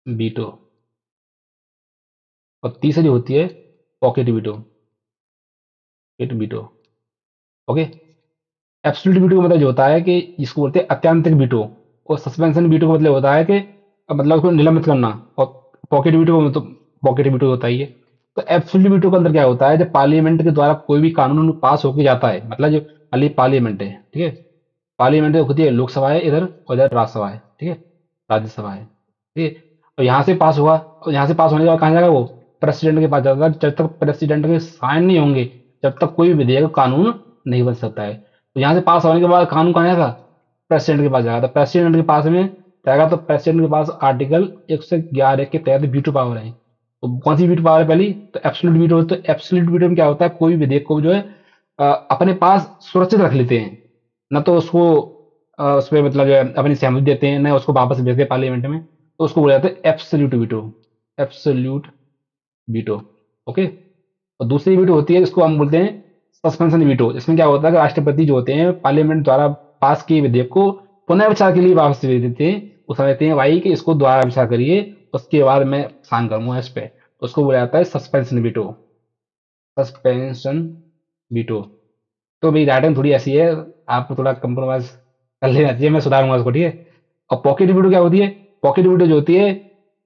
वीटो, और तीसरी होती है pocket veto, pocket veto, okay. Absolute veto का मतलब जो होता है कि इसको बोलते हैं अत्यांतरिक वीटो, और सस्पेंशन वीटो का मतलब होता है कि मतलब उसको निलंबित करना, और पॉकेट वीटो का मतलब पॉकेट वीटो होता है ये। तो एब्सोल्यूट वीटो के अंदर क्या होता है, जब पार्लियामेंट के द्वारा कोई भी कानून पास होकर जाता है, मतलब जो अली पार्लियामेंट है, ठीक है। पार्लियामेंट होती है लोकसभा है इधर, और इधर राज्यसभा है, ठीक है, राज्यसभा है, ठीक है। और यहाँ से पास हुआ, और यहाँ से पास होने के बाद कहाँ जाएगा वो, प्रेसिडेंट के पास जाएगा। जब तक प्रेसिडेंट के साइन नहीं होंगे जब तक कोई विधेयक कानून नहीं बन सकता है। तो यहाँ से पास होने के बाद कानून कहाँ जाएगा, प्रेसिडेंट के पास जाएगा। तो प्रेसिडेंट के पास में जाएगा, तो प्रेसिडेंट के पास आर्टिकल 111 के तहत वीटो पावर है। तो कौन सी वीटो पावर है पहली, तो एब्सोल्यूट वीटो। तो एब्सोल्यूट वीटो में क्या होता है, कोई विधेयक को जो है अपने पास सुरक्षित रख लेते हैं, ना तो उसको उस पर मतलब जो है अपनी सहमति देते हैं, ना उसको वापस भेजते हैं पार्लियामेंट में, तो उसको बोला जाता है absolute veto, absolute veto, okay. और दूसरी वीटो होती है जिसको हम बोलते हैं सस्पेंशन वीटो। इसमें क्या होता है कि राष्ट्रपति जो होते हैं पार्लियामेंट द्वारा पास किए विधेयक को पुनः विचार के लिए वापस भेज देते हैं। वो समझते हैं भाई कि इसको दोबारा विचार करिए, उसके बाद मैं साइन करूंगा इस पे, तो उसको बोला जाता है सस्पेंशन वीटो, सस्पेंशन वीटो। तो मेरी राइटिंग थोड़ी ऐसी है, आपको थोड़ा कंप्रोमाइज कर लेना चाहिए, मैं सुधारूंगा उसको, ठीक है। और पॉकेट वीडियो क्या होती है, पॉकेट वीडियो जो होती है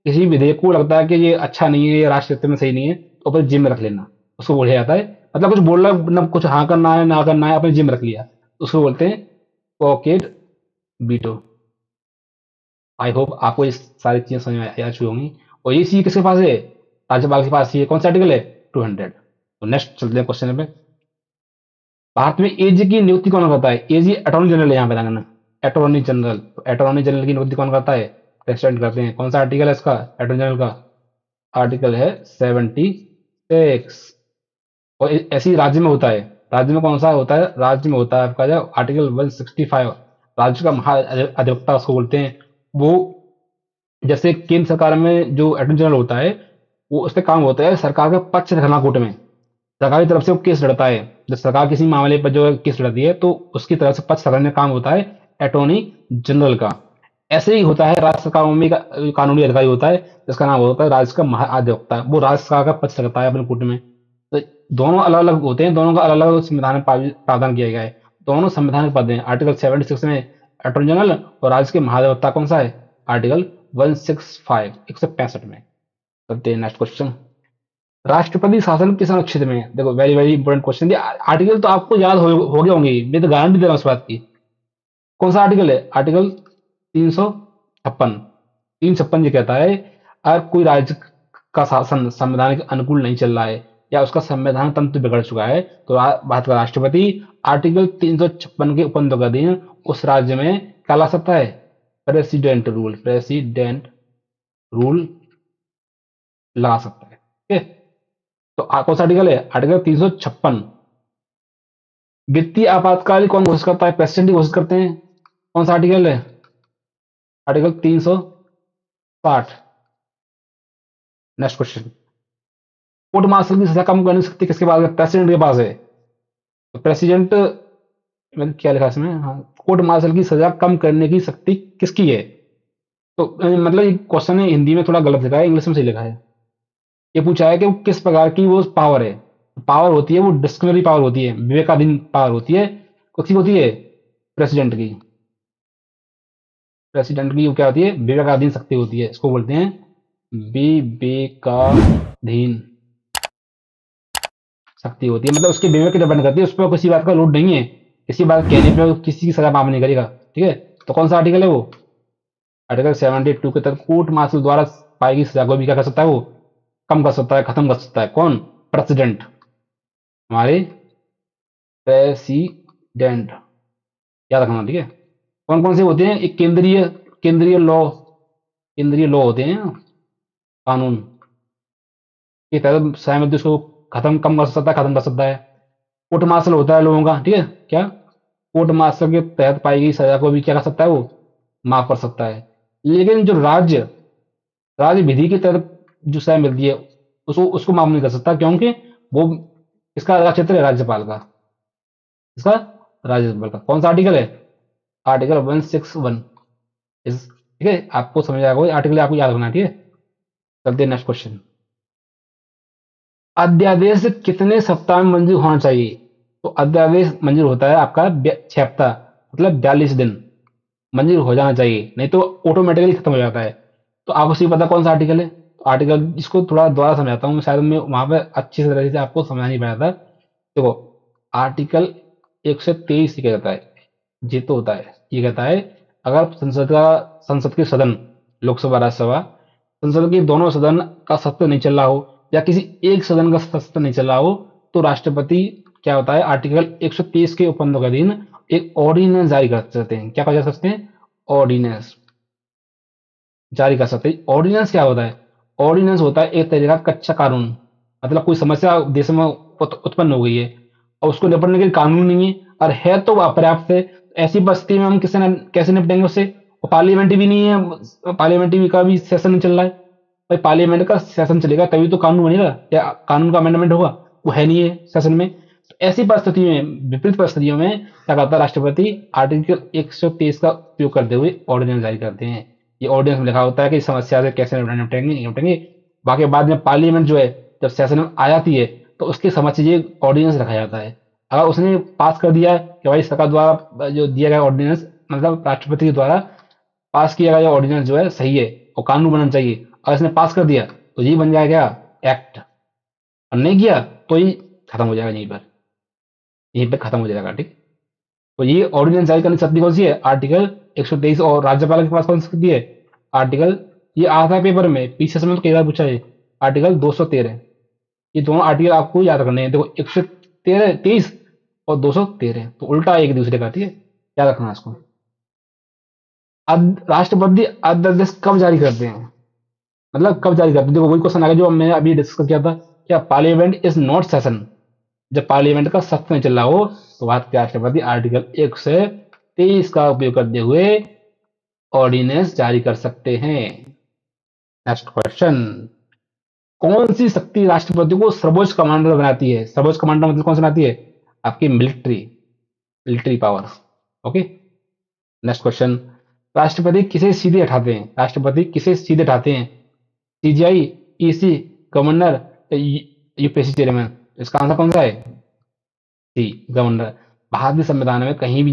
किसी विधेयक को लगता है कि ये अच्छा नहीं है, ये राष्ट्र हित में सही नहीं है, तो अपने जिम में रख लेना, उसको बोला जाता है। मतलब कुछ बोलना ना, कुछ हाँ करना है ना करना है, अपने जिम में रख लिया, उसको बोलते हैं पॉकेट वीटो। आई होप आपको ये सारी चीजें समझ में आ चुकी होंगी। और ये चीज किसके पास है, राज्यपाल के पास। ये कौन सा आर्टिकल है, 200। तो नेक्स्ट चलते हैं क्वेश्चन पे। भारत में एजी की नियुक्ति कौन करता है, एजी अटॉर्नी जनरल है यहाँ पे लगाना, अटॉर्नी जनरल। तो अटॉर्नी जनरल की नियुक्ति कौन करता है, प्रेसिडेंट करते हैं। कौन सा आर्टिकल है इसका, अटॉर्नी जनरल का, आर्टिकल है 76। सिक्स। और ऐसी राज्य में होता है। राज्य में कौन सा होता है? राज्य में होता है आपका जो आर्टिकल 165, राज्य का महाधिवक्ता उसको बोलते हैं। वो जैसे केंद्र सरकार में जो अटॉर्नी जनरल होता है, वो उसका काम होता है सरकार का पक्ष रखना कोर्ट में। सरकार की तरफ से वो केस लड़ता है। जब सरकार किसी मामले पर जो है केस लड़ती है, तो उसकी तरफ से पक्ष रखने का काम होता है अटॉर्नी जनरल का। ऐसे ही होता है राज्य सरकारों में एक कानूनी अधिकारी होता है, जिसका नाम होता है राज्य का महाधिवक्ता। वो राज्य सरकार का पक्ष रखता है अपने कोर्ट में। तो दोनों अलग अलग होते हैं, दोनों का अलग अलग संविधान में प्रावधान किया गया है। दोनों संवैधानिक पद हैं। आर्टिकल 76 में अटॉर्नी जनरल, और राज्य के महाधिवक्ता कौन सा है? आर्टिकल 165, 165 में। करते हैं नेक्स्ट क्वेश्चन। राष्ट्रपति शासन किस अनुच्छेद में है? देखो, very very important question. Article तो आपको याद हो गए होंगे, मैं तो गारंटी दे रहा हूँ इस बात की। कौन सा आर्टिकल है? आर्टिकल 356। 356 ये कहता है, अगर कोई राज्य का शासन संविधान के अनुकूल नहीं चल रहा है, या उसका संवैधानिक तंत्र बिगड़ चुका है, तो भारत का राष्ट्रपति आर्टिकल 356 के उपबंधों के अधीन उस राज्य में क्या ला सकता है? प्रेसिडेंट रूल, प्रेसिडेंट रूल लगा सकता है। ठीक है। तो कौन सा आर्टिकल है? आर्टिकल 356। वित्तीय आपातकाल कौन घोषित करता है? प्रेसिडेंट ही घोषित करते हैं। कौन सा आर्टिकल है? Article 360। Next question. Court martial की सजा कम करने की शक्ति किसके पास है? प्रेसिडेंट के पास है। तो प्रेसिडेंट, मैंने क्या लिखा है इसमें? हाँ, कोर्ट मार्शल की सजा कम करने की शक्ति किसकी है? तो मतलब ये क्वेश्चन है हिंदी में थोड़ा गलत लिखा है, इंग्लिश में सही लिखा है। ये पूछा है कि वो किस प्रकार की वो पावर है। पावर होती है वो डिस्क्रिशनरी पावर होती है, विवेकाधीन पावर होती है। किसकी होती है? प्रेसिडेंट की। प्रेसिडेंट की वो क्या होती है? विवेकाधीन शक्ति होती है। इसको बोलते हैं विवेकाधीन शक्ति होती है। मतलब उसके विवेक पे डिपेंड करती है, उस पर किसी बात का लोड नहीं है। किसी बात कहने पे किसी की सजा माफ नहीं करेगा। ठीक है। तो कौन सा आर्टिकल है वो? आर्टिकल 72 के तहत कोर्ट मार्शल द्वारा पाई गई सजा को भी क्या कर सकता है वो? कम कर सकता है, खत्म कर सकता है। कौन? प्रेसिडेंट, हमारे प्रेसिडेंट। याद रखना, ठीक है। कौन कौन से होते हैं? एक केंद्रीय केंद्रीय लॉ, केंद्रीय लॉ होते हैं कानून के तहत सहमति उसको खत्म, कम कर सकता है, खत्म कर सकता है। कोर्ट मार्शल होता है लोगों का, ठीक है। क्या? कोर्ट मार्शल के तहत पाई गई सजा को भी क्या कर सकता है वो? माफ कर सकता है। लेकिन जो राज्य राज्य विधि के तहत जो सजा मिलती है, उसको उसको माफ नहीं कर सकता, क्योंकि वो इसका क्षेत्र है राज्यपाल का। इसका राज्यपाल का कौन सा आर्टिकल है? आर्टिकल 161। ठीक है, आपको समझ आएगा, आर्टिकल आपको याद रखना है, ठीक है। चलते हैं नेक्स्ट क्वेश्चन। अध्यादेश कितने सप्ताह में मंजूर होना चाहिए? तो अध्यादेश मंजूर होता है आपका 6 हफ्ता, मतलब 42 दिन मंजूर हो जाना चाहिए, नहीं तो ऑटोमेटिकली खत्म हो जाता है। तो आपको सही पता कौन सा आर्टिकल है? तो आर्टिकल, इसको थोड़ा दोबारा समझाता हूँ, शायद मैं वहां पर अच्छी तरह से आपको समझा नहीं पाया था। देखो, आर्टिकल 123 क्या कहता है? ये तो होता है, ये कहता है, अगर संसद के सदन, लोकसभा राज्यसभा, संसद के दोनों सदन का सत्र नहीं चल रहा हो, या किसी एक सदन का सत्र नहीं चल रहा हो, तो राष्ट्रपति क्या होता है? आर्टिकल 123 के उपबंधों के अधीन एक ऑर्डिनेंस जारी कर सकते हैं। क्या कर सकते हैं? ऑर्डिनेंस जारी कर सकते हैं। ऑर्डिनेंस क्या होता है? ऑर्डिनेंस होता है एक तरीका का कच्चा कानून। मतलब कोई समस्या देश में उत्पन्न हो गई है, और उसको निपटने के लिए कानून नहीं है, और है तो अपर्याप्त है। ऐसी परिस्थिति में हम कैसे निपटेंगे उससे? और पार्लियामेंट भी नहीं है, पार्लियामेंट का भी सेशन नहीं चल रहा है। भाई, पार्लियामेंट का सेशन चलेगा तभी तो कानून बनेगा, या कानून का अमेंडमेंट होगा। वो है नहीं है सेशन में। तो ऐसी परिस्थिति में, विपरीत परिस्थितियों में क्या करता है राष्ट्रपति? आर्टिकल 123 का उपयोग करते हुए ऑर्डिनेंस जारी करते हैं। ये ऑर्डिनेंस में लिखा होता है कि इस समस्या से कैसे निपटेंगे निपटेंगे। बाकी बाद में पार्लियामेंट जो है, जब सेशन में आ जाती है, तो उसके समक्ष ये ऑर्डिनेंस रखा जाता है। अगर उसने पास कर दिया कि भाई सरकार द्वारा जो दिया गया ऑर्डिनेंस, मतलब राष्ट्रपति के द्वारा पास किया गया ऑर्डिनेंस जो है सही है और कानून बनना चाहिए, और इसने पास कर दिया, तो ये बन जाएगा एक्ट। और नहीं किया तो ये खत्म हो जाएगा, यहीं पे खत्म हो जाएगा, ठीक। तो ये ऑर्डिनेंस जारी करने की शक्ति कौन सी है? आर्टिकल 123। और राज्यपाल के पास कौन सी शक्ति है? आर्टिकल, ये आता है पेपर में, पीछे से में तो कई बार पूछा है, आर्टिकल 213। ये दोनों आर्टिकल आपको याद रखने हैं। देखो, 123 और 213, तो उल्टा एक दूसरे का, ठीक है। याद रखना इसको। राष्ट्रपति अध्यादेश कब जारी करते हैं? मतलब कब जारी करते हैं? देखो, वही क्वेश्चन आ गया जो मैंने अभी डिस्कस किया था, क्या पार्लियामेंट इज नॉट सेशन, जब पार्लियामेंट का सत्र नहीं चल रहा हो तो भारत के राष्ट्रपति आर्टिकल 123 का उपयोग करते हुए ऑर्डिनेंस जारी कर सकते हैं। नेक्स्ट क्वेश्चन, कौन सी शक्ति राष्ट्रपति को सर्वोच्च कमांडर बनाती है? सर्वोच्च कमांडर मतलब कौन सी बनाती है? आपकी military, military power. Okay. Next question, राष्ट्रपति किसे सीधे हटाते हैं? राष्ट्रपति किसे सीधे हटाते हैं? CGI, EC, governor, UPSC chairman? इसका आंसर कौन सा है? सी, गवर्नर। भारतीय संविधान में कहीं भी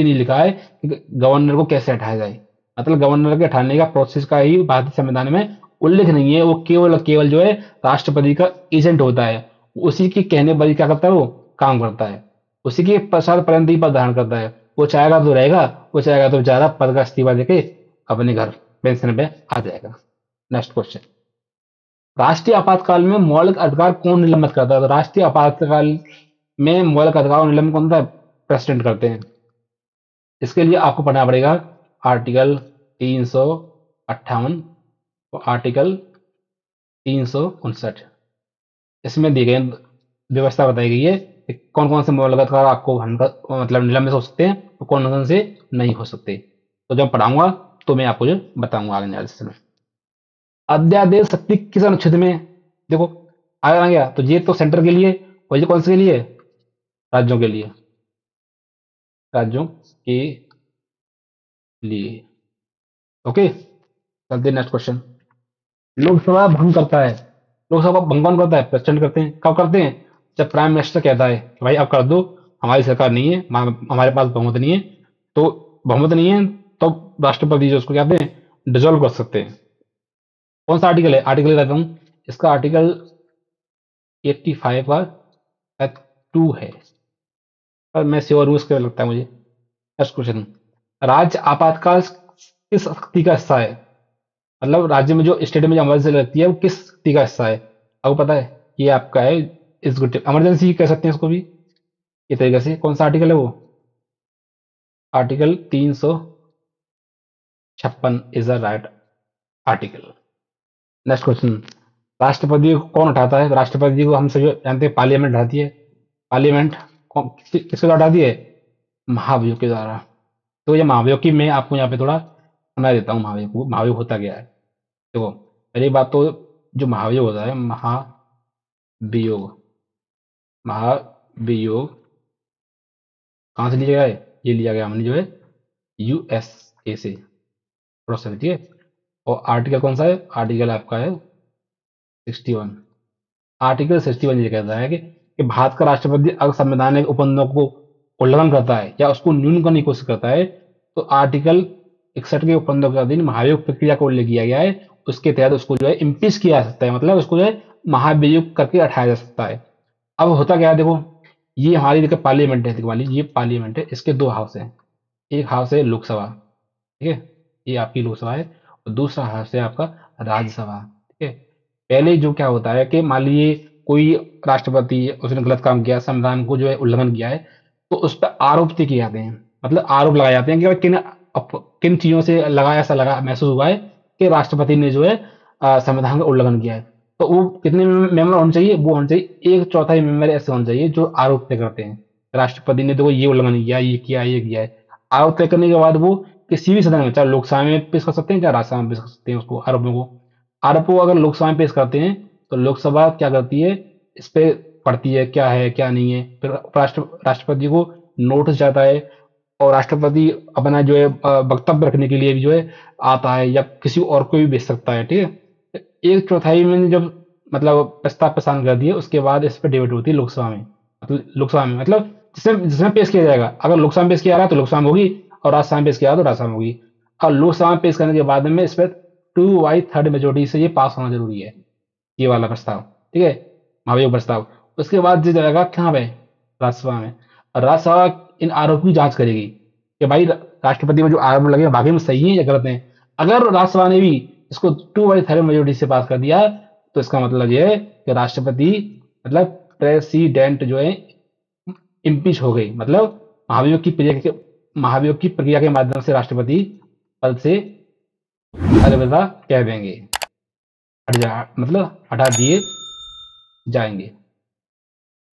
नहीं लिखा है कि गवर्नर को कैसे हटाया जाए, मतलब गवर्नर के हटाने का प्रोसेस का ही भारतीय संविधान में उल्लेख नहीं है। वो केवल केवल जो है राष्ट्रपति का एजेंट होता है, उसी के कहने पर ही क्या करता है, वो काम करता है, उसी के प्रसाद पर्यंत ही पद धारण करता है। वो चाहेगा तो रहेगा, वो चाहेगा तो बेचारा पद का इस्तीफा देके अपने घर पेंशन पे आ जाएगा। नेक्स्ट क्वेश्चन, राष्ट्रीय आपातकाल में मौलिक अधिकार कौन निलंबित करता है? तो राष्ट्रीय आपातकाल में मौलिक अधिकार निलंबित कौन सा प्रेसिडेंट करते हैं? इसके लिए आपको पढ़ना पड़ेगा आर्टिकल 358 और आर्टिकल 359। इसमें दी गई व्यवस्था बताई गई है कि कौन कौन से मौलिक अधिकार आपको मतलब निलंबित हो सकते हैं और कौन कौन से नहीं हो सकते। तो जब पढ़ाऊंगा तो मैं आपको जो बताऊंगा आगे एनालिसिस में। अध्यादेश शक्ति किस अनुच्छेद में? देखो आ गया, तो ये तो सेंटर के लिए और ये कौन से के लिए? राज्यों के लिए, राज्यों के लिए। ओके, चलते नेक्स्ट क्वेश्चन। लोकसभा भंग करता है, लोकसभा भंग कौन करता है? प्रेसिडेंट करते हैं। कब करते हैं? जब प्राइम मिनिस्टर कहता है कि भाई अब कर दो, हमारी सरकार नहीं है, हमारे पास बहुमत नहीं है, तो बहुमत नहीं है तो राष्ट्रपति जो उसको कहते हैं डिसॉल्व कर सकते हैं। कौन सा आर्टिकल है? आर्टिकल कहता हूँ इसका, आर्टिकल 85 का 2 है, पर मैं श्योर हूँ इसके लगता है मुझे। नेक्स्ट क्वेश्चन, राज्य आपातकाल किस शक्ति का हिस्सा है? मतलब राज्य में जो स्टेट में जो इमरजेंसी लगती है वो किस शक्ति का हिस्सा है? आपको पता है? ये आपका है एग्जीक्यूटिव इमरजेंसी कह सकते हैं इसको भी ये तरीके से। कौन सा आर्टिकल है वो? Article 356 is the right article. Next question, राष्ट्रपति को कौन उठाता है? राष्ट्रपति को हम सभी जानते हैं पार्लियामेंट हटाती है। पार्लियामेंट किसके द्वारा हटाती है? महाभियोग के द्वारा। तो ये महाभियोग की मैं आपको यहाँ पे थोड़ा समझा देता हूँ। महाभियोग होता क्या है? देखो पहली बात तो जो महाभियोग होता है, महाभियोग, महाभियोग कहाँ से लिया गया है? ये लिया गया हमने जो है यूएसए से, प्रोसेस, ठीक है। और आर्टिकल कौन सा है? आर्टिकल आपका है 61। आर्टिकल 61 ये कहता है कि भारत का राष्ट्रपति अगर संवैधानिक उपबंधों को उल्लंघन करता है या उसको न्यून करने की कोशिश करता है तो आर्टिकल 61 के उपबंधों के अधीन महाभियोग प्रक्रिया का उल्लेख किया गया है। उसके तहत उसको जो है इम्पीच किया जा सकता है, मतलब उसको जो है महाभियोग करके हटाया जा सकता है। अब होता क्या है, देखो ये हमारी देखो पार्लियामेंट है, मान लीजिए ये पार्लियामेंट है, इसके दो हाउस हैं। एक हाउस है लोकसभा, ठीक है, ये आपकी लोकसभा है, और दूसरा हाउस है आपका राज्यसभा, ठीक है। पहले जो क्या होता है कि मान लीजिए कोई राष्ट्रपति उसने गलत काम किया, संविधान को जो है उल्लंघन किया है, तो उस पर आरोप किए जाते हैं, मतलब आरोप लगाए जाते हैं कि भाई किन चीजों से लगा, ऐसा लगा महसूस हुआ है कि राष्ट्रपति ने जो है संविधान का उल्लंघन किया है। तो वो कितने मेंबर होने चाहिए? वो होने चाहिए 1/4 मेंबर ऐसे होने चाहिए जो आरोप तय करते हैं राष्ट्रपति ने देखो ये उल्लंघन किया, ये किया है। आरोप तय करने के बाद वो किसी भी सदन में, चाहे लोकसभा में पेश कर सकते हैं चाहे राज्यसभा में पेश कर सकते हैं उसको, आरोपों को। आरोपों को अगर लोकसभा में पेश करते हैं तो लोकसभा क्या करती है, इस पे पढ़ती है क्या नहीं है, फिर राष्ट्रपति को नोटिस जाता है और राष्ट्रपति अपना जो है वक्तव्य रखने के लिए भी जो है आता है, या किसी और को भी भेज सकता है, ठीक है। 1/4 में जब मतलब प्रस्ताव प्रसारण कर दिए उसके बाद इस पर डिबेट होती है लोकसभा में, मतलब जिसमें जिसमें पेश किया जाएगा। अगर लोकसभा में पेश किया रहा तो लोकसभा में होगी, और राज्यसभा में पेश किया तो राज्यसभा में होगी। और लोकसभा में पेश करने के बाद में इस पर 2/3 मेजोरिटी से ये पास होना जरूरी है, ये वाला प्रस्ताव, ठीक है, महाभियोग प्रस्ताव। उसके बाद ये जाएगा कहाँ पे? राज्यसभा में। और राज्यसभा इन आरोपों की जांच करेगी कि भाई राष्ट्रपति में जो आरोप लगे वाकई में सही है या गलत है। अगर राज्यसभा ने भी इसको 2/3 मेजोरिटी से पास कर दिया तो इसका मतलब ये है कि राष्ट्रपति मतलब प्रेसिडेंट जो है इम्पीच हो गई, मतलब महाभियोग की प्रक्रिया के माध्यम से राष्ट्रपति पद से अलविदा कह देंगे, हट जा, मतलब हटा दिए जाएंगे।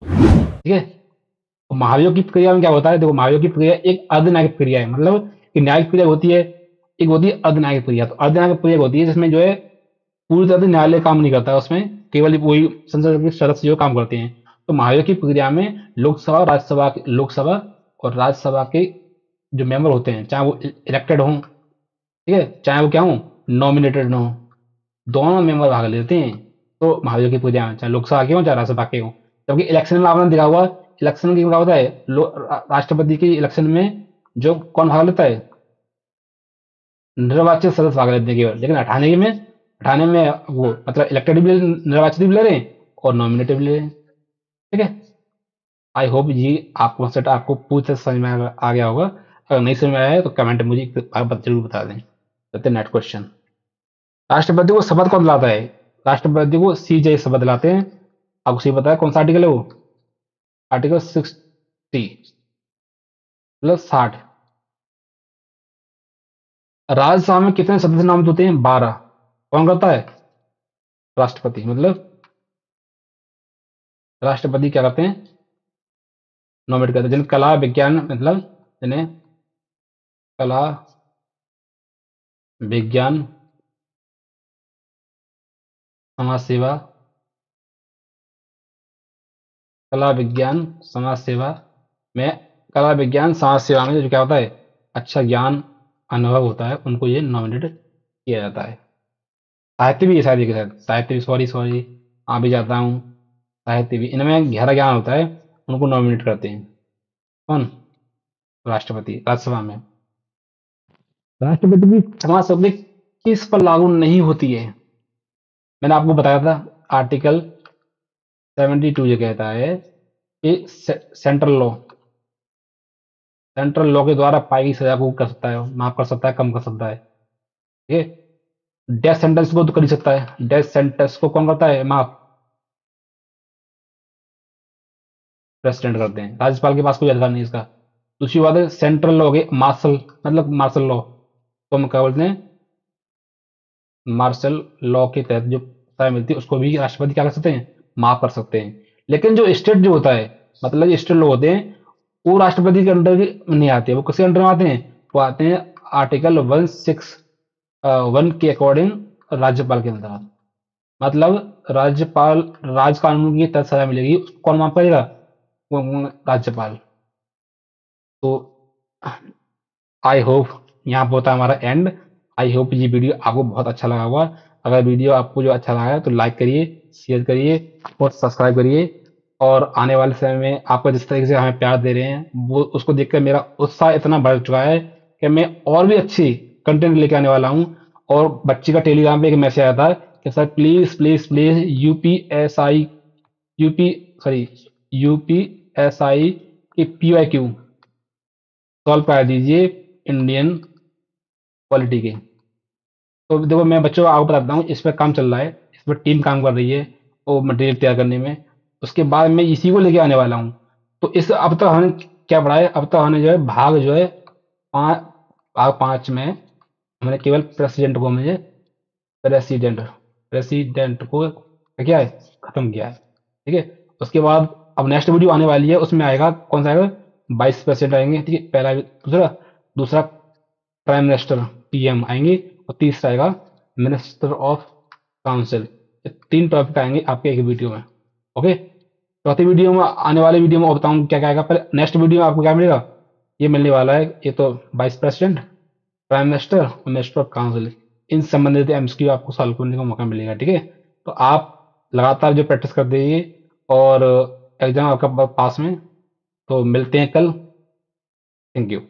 ठीक है। तो महाभियोग की प्रक्रिया में क्या होता है, देखो महाभियोग की प्रक्रिया एक अर्धन्यायिक प्रक्रिया है, मतलब कि न्यायिक प्रक्रिया होती है, एक होती है अर्धन्यायिक प्रक्रिया। तो अर्धन्यायिक प्रक्रिया होती है जिसमें जो है पूरी तरह से न्यायालय काम नहीं करता है, उसमें केवल वही संसद के सदस्य जो काम करते हैं। तो महाभियोग की प्रक्रिया में लोकसभा और राज्यसभा के जो मेंबर होते हैं, चाहे वो इलेक्टेड हों, ठीक है, चाहे वो क्या हों, नॉमिनेटेड हों, दोनों मेंबर भाग लेते हैं। तो महाभियोग की प्रक्रिया में चाहे लोकसभा के हों चाहे राज्यसभा के हों। जबकि इलेक्शन में आपने देखा हुआ, इलेक्शन की क्या होता है, राष्ट्रपति की इलेक्शन में जो कौन भाग लेता है, निर्वाचित सदस्य भाग लेते हैं केवल। लेकिन हटाने में वो मतलब इलेक्टेड भी निर्वाचित भी ले रहे हैं और नॉमिनेटेड भी ले रहे हैं। ठीक है। आई होप ये आपको सेट आपको पूरी तरह समझ में आ गया होगा। अगर नहीं समझ में आया है तो कमेंट में मुझे जरूर बता दें। Next question. राष्ट्रपति को शपथ कौन दिलाता है? राष्ट्रपति को सीजे शपथ दिलाते हैं। आपको सही पता है कौन सा आर्टिकल है वो? Article 60 plus 60। राज्यसभा में कितने सदस्य नामित होते हैं? 12। कौन करता है? राष्ट्रपति। मतलब राष्ट्रपति क्या करते हैं? नॉमिनेट करते हैं। जिन्हें कला विज्ञान मतलब जिन्हें कला विज्ञान समाज सेवा कला विज्ञान समाज सेवा में कला विज्ञान समाज सेवा में जो क्या होता है, अच्छा ज्ञान अनुभव होता है, उनको ये नॉमिनेट किया जाता है। साहित्य भी है शायद, के साथ साहित्य भी, सॉरी सॉरी आ भी जाता हूँ, साहित्य भी, इनमें गहरा ज्ञान होता है, उनको नॉमिनेट करते हैं। कौन? राष्ट्रपति। राज्यसभा में राष्ट्रपति की समाज शब्द किस पर लागू नहीं होती है? मैंने आपको बताया था आर्टिकल 72 ये कहता है कि सेंट्रल लॉ के द्वारा पाई गई सजा को कर सकता है, माफ कर सकता है, कम कर सकता है। ठीक है। डेथ सेंटेंस को तो कर ही सकता है, डेथ सेंटेंस को कौन करता है माफ? प्रेसिडेंट करते हैं, राज्यपाल के पास कोई अधिकार नहीं इसका। दूसरी बात है सेंट्रल लॉ के मार्शल मतलब मार्शल लॉ तो हम क्या बोलते हैं, मार्शल लॉ के तहत जो सजा मिलती है उसको भी राष्ट्रपति क्या कर सकते हैं, माफ कर सकते हैं। लेकिन जो स्टेट जो होता है, मतलब जो स्टेट लोग होते हैं, वो राष्ट्रपति के अंडर नहीं आते, वो किसके अंडर में आते हैं? वो आते हैं आर्टिकल 161 के अकॉर्डिंग राज्यपाल के अंदर। मतलब राज्यपाल राज कानून की तहत सजा मिलेगी, उसको कौन माफ करेगा? राज्यपाल। तो आई होप यहाँ पर होता है हमारा एंड। आई होप ये वीडियो आपको बहुत अच्छा लगा होगा। अगर वीडियो आपको जो अच्छा लगा है तो लाइक करिए, शेयर करिए और सब्सक्राइब करिए। और आने वाले समय में आपका जिस तरीके से हमें प्यार दे रहे हैं वो उसको देखकर मेरा उत्साह इतना बढ़ चुका है कि मैं और भी अच्छी कंटेंट लेके आने वाला हूँ। और बच्चे का टेलीग्राम पे एक मैसेज आया था कि sir please please please UP sorry UPSI की PYQ सॉल्व करा दीजिए इंडियन पॉलिटी के। तो देखो मैं बच्चों को आपको बताता हूँ, इस पर काम चल रहा है, इस पर टीम काम कर रही है वो मटेरियल तैयार करने में। उसके बाद मैं इसी को लेके आने वाला हूँ। तो इस अब तक हमने क्या पढ़ा है? अब तक हमने जो है भाग जो है पाँच, भाग 5 में हमने केवल प्रेसिडेंट प्रेसिडेंट को क्या है, खत्म किया है। ठीक है। उसके बाद अब नेक्स्ट वीडियो आने वाली है, उसमें आएगा कौन सा आएगा, 22% आएंगे। ठीक है, पहला दूसरा दूसरा प्राइम मिनिस्टर PM आएंगे और तीसरा आएगा मिनिस्टर ऑफ काउंसिल। ये 3 टॉपिक आएंगे आपके एक वीडियो में। ओके। चौथी वीडियो में आने वाले वीडियो में बताऊँ क्या क्या आएगा। पहले नेक्स्ट वीडियो में आपको क्या मिलेगा, ये मिलने वाला है, ये तो वाइस प्रेसिडेंट, प्राइम मिनिस्टर और मिनिस्टर ऑफ काउंसिल, इन संबंधित MCQ आपको सॉल्व करने का मौका मिलेगा। ठीक है। तो आप लगातार जो प्रैक्टिस करते रहिए और एग्जाम आपका पास में। तो मिलते हैं कल। Thank you.